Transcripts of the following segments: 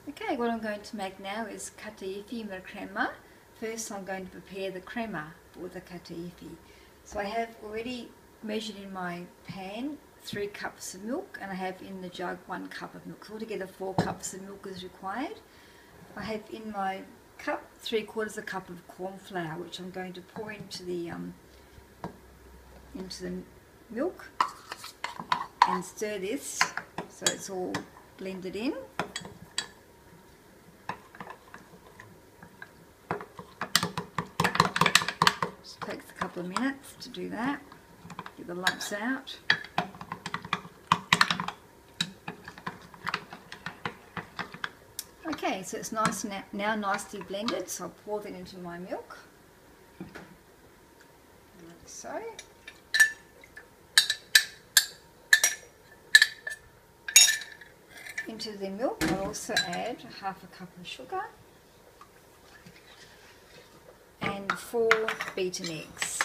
Okay, what I'm going to make now is Kataifi crema. First I'm going to prepare the crema for the Kataifi. So I have already measured in my pan 3 cups of milk, and I have in the jug 1 cup of milk. So altogether 4 cups of milk is required. I have in my cup 3/4 a cup of corn flour, which I'm going to pour into the milk and stir this so it's all blended in. Just takes a couple of minutes to do that. Get the lumps out. Okay, so it's nice now nicely blended, so I'll pour that into my milk, like so. Into the milk I'll also add 1/2 cup of sugar and 4 beaten eggs.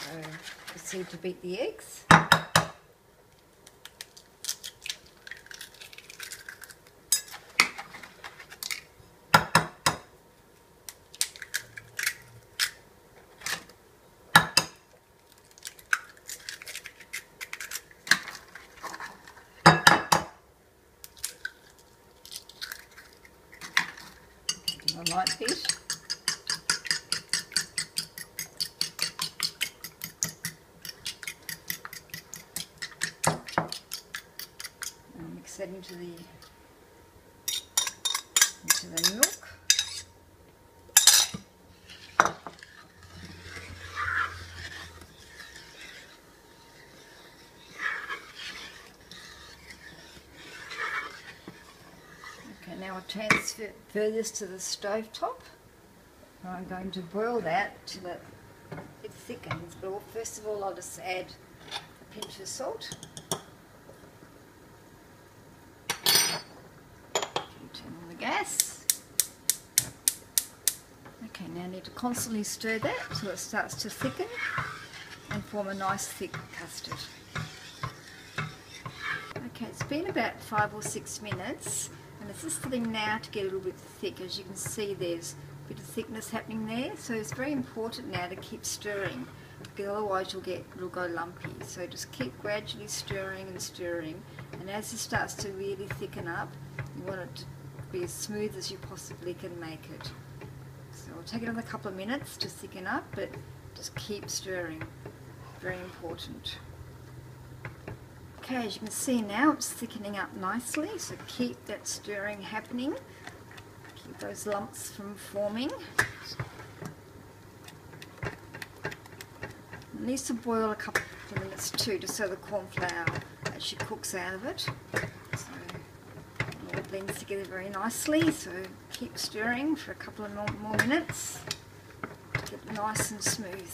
So proceed to beat the eggs. A light beat. And mix that into the milk. Okay, now I'll transfer this to the stove top. I'm going to boil that till it thickens. But first of all, I'll just add a pinch of salt. Turn on the gas. Okay, now I need to constantly stir that till it starts to thicken and form a nice thick custard. Okay, it's been about 5 or 6 minutes. And it's just starting now to get a little bit thick. As you can see, there's a bit of thickness happening there. So it's very important now to keep stirring, because otherwise it'll go lumpy. So just keep gradually stirring and stirring. And as it starts to really thicken up, you want it to be as smooth as you possibly can make it. So it'll take another couple of minutes to thicken up, but just keep stirring. Very important. Okay, as you can see now, it's thickening up nicely, so keep that stirring happening. Keep those lumps from forming. It needs to boil a couple of minutes too, just so the corn flour actually cooks out of it. So it all blends together very nicely, so keep stirring for a couple of more minutes to get it nice and smooth.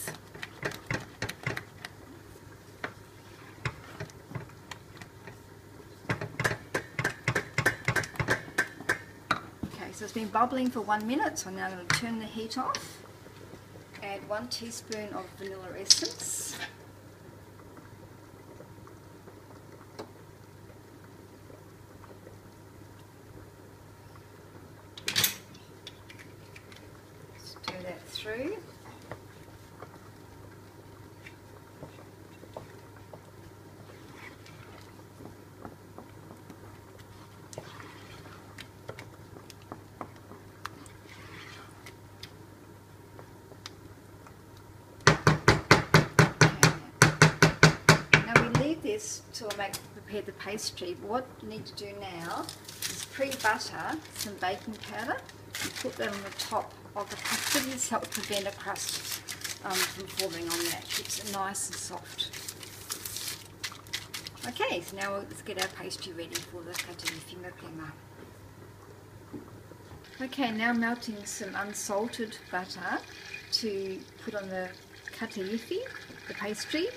So it's been bubbling for 1 minute, so I'm now going to turn the heat off. Add 1 teaspoon of vanilla essence. Stir that through. This to prepare the pastry. But what you need to do now is pre-butter some baking powder and put that on the top of the custard. This helps prevent a crust from forming on that. Keeps it nice and soft. Okay, so now let's get our pastry ready for the Kataifi crema. Okay, now melting some unsalted butter to put on the Kataifi, the pastry.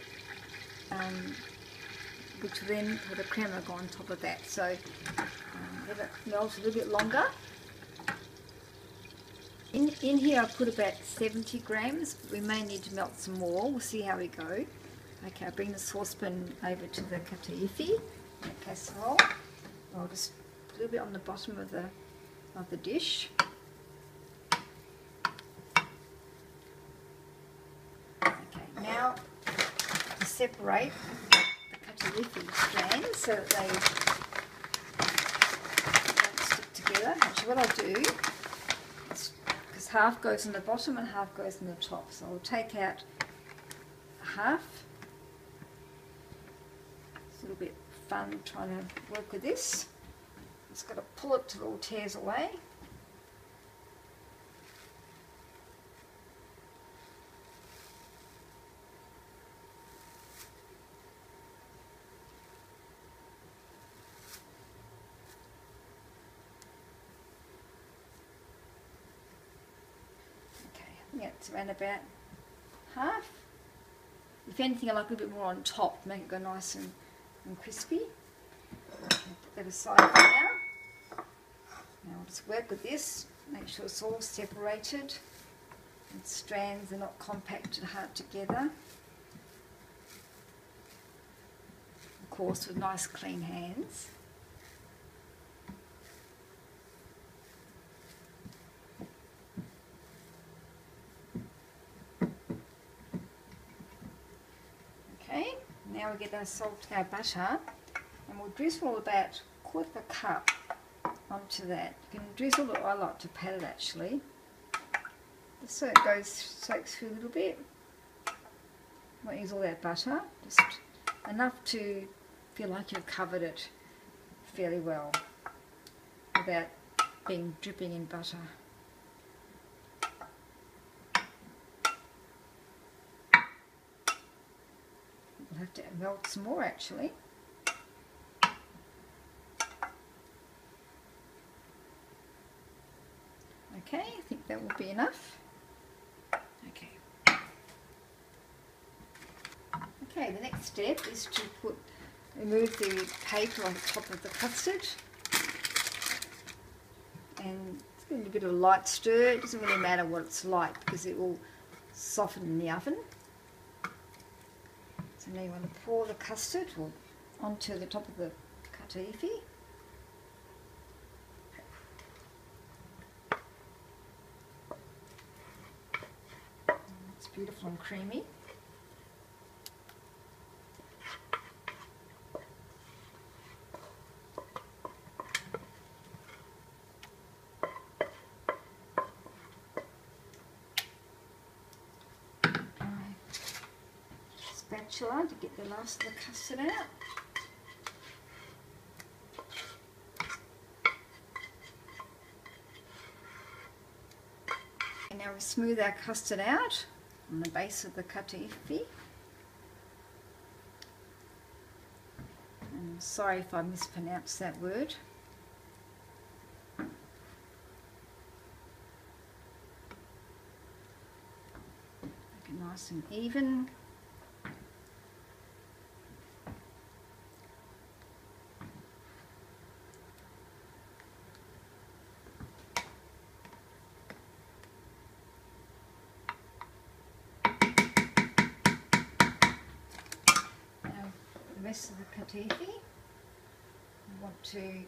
Which will then put a crema go on top of that. So let it melt a little bit longer. In here I put about 70 grams, but we may need to melt some more. We'll see how we go. Okay, I'll bring the saucepan over to the Kataifi, the casserole. I'll just a little bit on the bottom of the dish. Okay, now to separate the Kataifi strands so that they don't stick together. Actually, what I'll do is, because half goes on the bottom and half goes on the top, so I'll take out half. It's a little bit fun trying to work with this. Just got to pull it till it all tears away. Okay, I think it's around about half. If anything, I like a little bit more on top to make it go nice and crispy. Put that aside for now. Now I'll just work with this, make sure it's all separated and strands are not compacted hard together. Of course, with nice clean hands. Okay, now we get our butter, and we'll drizzle about 1/4 cup onto that. You can drizzle it. I like to pat it actually, just so it soaks through a little bit. Won't use all that butter, just enough to feel like you've covered it fairly well without being dripping in butter. We'll have to melt some more actually. Okay, I think that will be enough. Okay. Okay, the next step is to remove the paper on the top of the custard. And it's a little bit of a light stir. It doesn't really matter what it's like because it will soften in the oven. So now you want to pour the custard onto the top of the Kataifi. It's beautiful and creamy. Spatula to get the last of the custard out. And now we smooth our custard out on the base of the Kataifi. I'm sorry if I mispronounced that word. Make it nice and even. The rest of the Kataifi, I want to,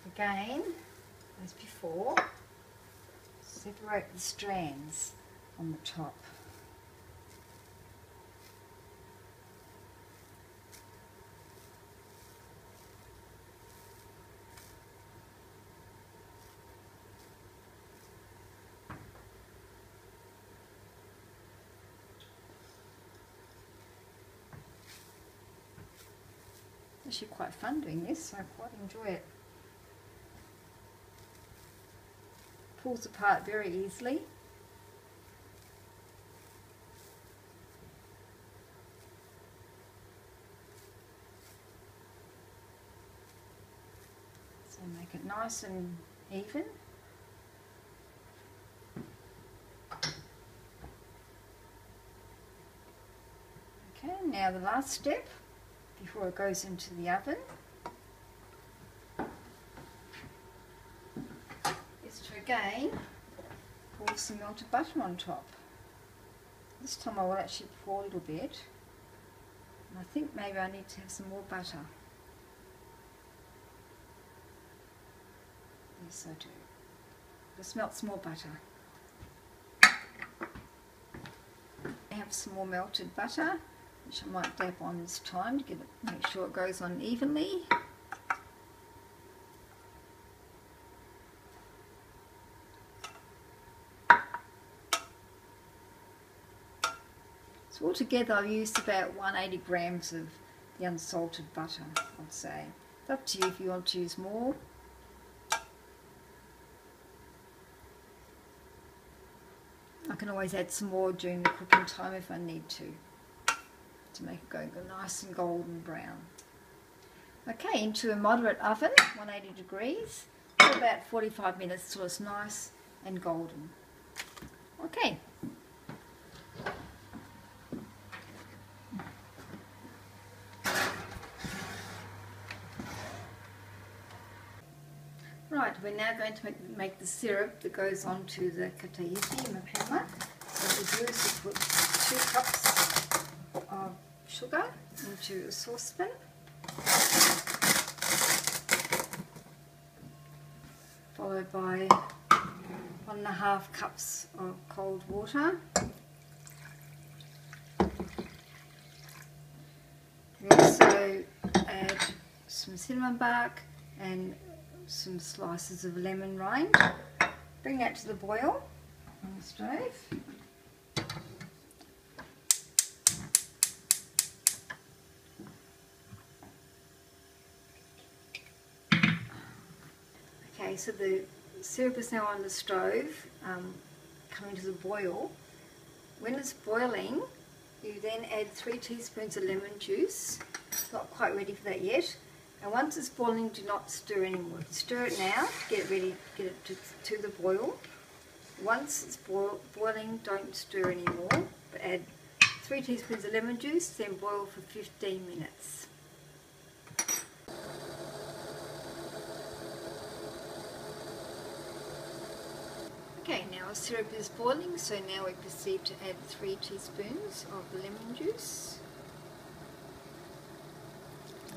again, as before, separate the strands on the top. It's actually quite fun doing this, so I quite enjoy it. Pulls apart very easily. So make it nice and even. Okay, now the last step before it goes into the oven is to again pour some melted butter on top. This time I will actually pour a little bit, and I think maybe I need to have some more butter. Yes, I do. Just melt some more butter. I have some more melted butter, which I might dab on this time to make sure it goes on evenly. So altogether I've used about 180 grams of the unsalted butter, I'd say. It's up to you if you want to use more. I can always add some more during the cooking time if I need to make it go nice and golden brown. Okay, into a moderate oven, 180 degrees, for about 45 minutes till it's nice and golden. Okay. Right, we're now going to make the syrup that goes onto the kataifi in the hammer. So what we do is we put 2 cups of sugar into a saucepan. Followed by 1.5 cups of cold water. We also add some cinnamon bark and some slices of lemon rind. Bring that to the boil on the stove. Okay, so the syrup is now on the stove, coming to the boil. When it's boiling, you then add 3 teaspoons of lemon juice. Not quite ready for that yet. And once it's boiling, do not stir anymore. Stir it now to get it ready, get it to the boil. Once it's boiling, don't stir anymore, but add 3 teaspoons of lemon juice, then boil for 15 minutes. Okay, now our syrup is boiling, so now we proceed to add 3 teaspoons of the lemon juice.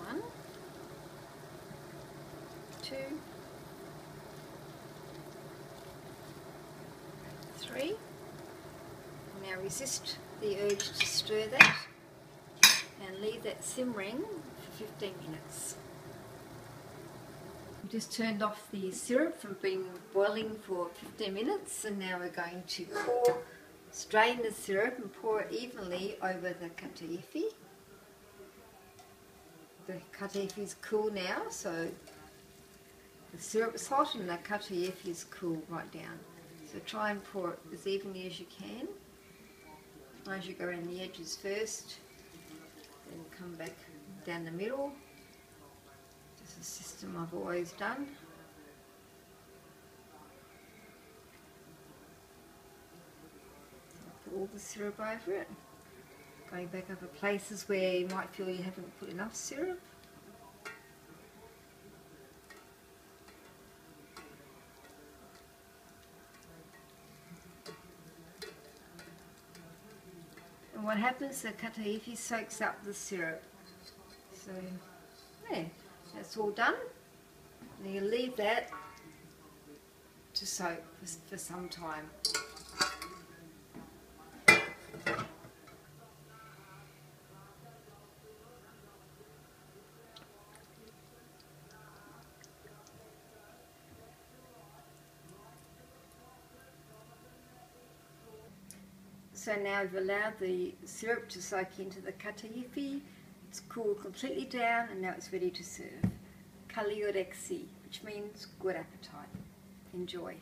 1, 2, 3. Now resist the urge to stir that and leave that simmering for 15 minutes. We just turned off the syrup from being boiling for 15 minutes, and now we're going to strain the syrup and pour it evenly over the kataifi. The kataifi is cool now, so the syrup is hot and the kataifi is cool right down. So try and pour it as evenly as you can. As you go around the edges first, then come back down the middle. Just a system I've always done. Put all the syrup over it. Going back over places where you might feel you haven't put enough syrup. And what happens, the kataifi soaks up the syrup. So, yeah, that's all done. And you leave that to soak for some time. So now we've allowed the syrup to soak into the kataifi. It's cooled completely down and now it's ready to serve. Kaliorexi, which means good appetite. Enjoy.